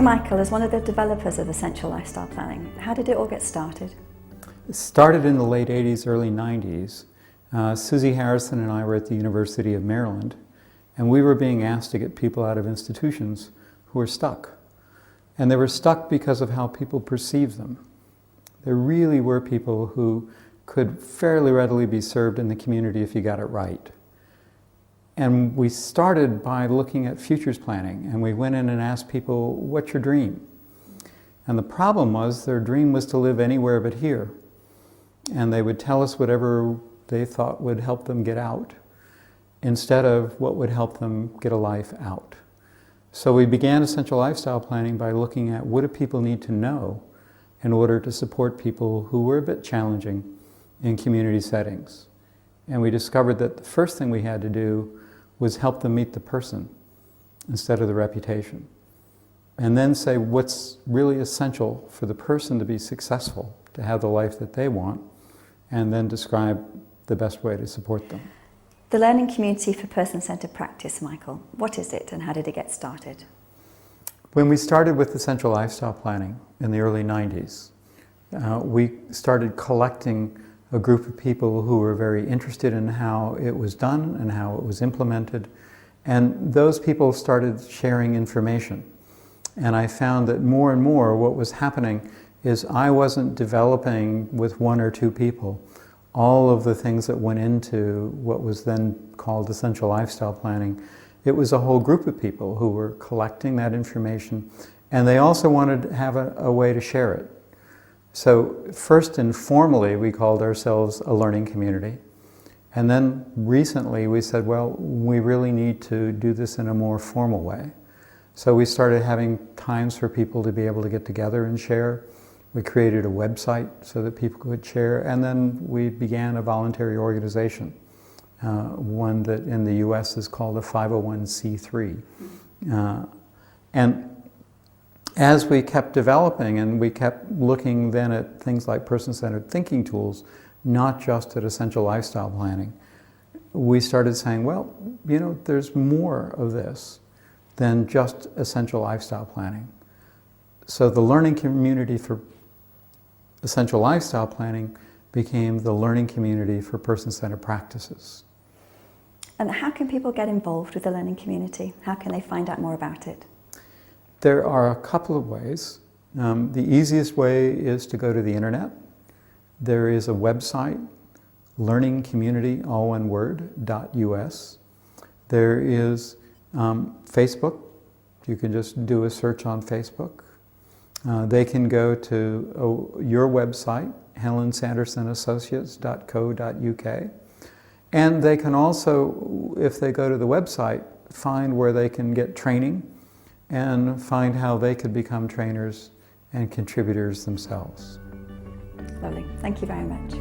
So Michael, as one of the developers of Essential Lifestyle Planning, how did it all get started? It started in the late 80s, early 90s. Susie Harrison and I were at the University of Maryland, and we were being asked to get people out of institutions who were stuck. And they were stuck because of how people perceived them. There really were people who could fairly readily be served in the community if you got it right. And we started by looking at futures planning, and we went in and asked people, what's your dream? And the problem was their dream was to live anywhere but here. And they would tell us whatever they thought would help them get out, instead of what would help them get a life out. So we began Essential Lifestyle Planning by looking at what do people need to know in order to support people who were a bit challenging in community settings. And we discovered that the first thing we had to do was help them meet the person instead of the reputation. And then say what's really essential for the person to be successful, to have the life that they want, and then describe the best way to support them. The Learning Community for Person-Centered Practice, Michael, what is it and how did it get started? When we started with Essential Lifestyle Planning in the early 90s, we started collecting a group of people who were very interested in how it was done and how it was implemented. And those people started sharing information. And I found that more and more what was happening is I wasn't developing with one or two people all of the things that went into what was then called Essential Lifestyle Planning. It was a whole group of people who were collecting that information, and they also wanted to have a way to share it. So first informally we called ourselves a learning community, and then recently we said, well, we really need to do this in a more formal way. So we started having times for people to be able to get together and share. We created a website so that people could share, and then we began a voluntary organization, one that in the US is called a 501c3. And as we kept developing and we kept looking then at things like person-centered thinking tools, not just at Essential Lifestyle Planning, we started saying, well, you know, there's more of this than just Essential Lifestyle Planning. So the Learning Community for Essential Lifestyle Planning became the Learning Community for Person-Centered Practices. And how can people get involved with the Learning Community? How can they find out more about it? There are a couple of ways. The easiest way is to go to the internet. There is a website, learningcommunity, all one word, .us. There is Facebook. You can just do a search on Facebook. They can go to your website, helensandersonassociates.co.uk. And they can also, if they go to the website, find where they can get training and find how they could become trainers and contributors themselves. Lovely. Thank you very much.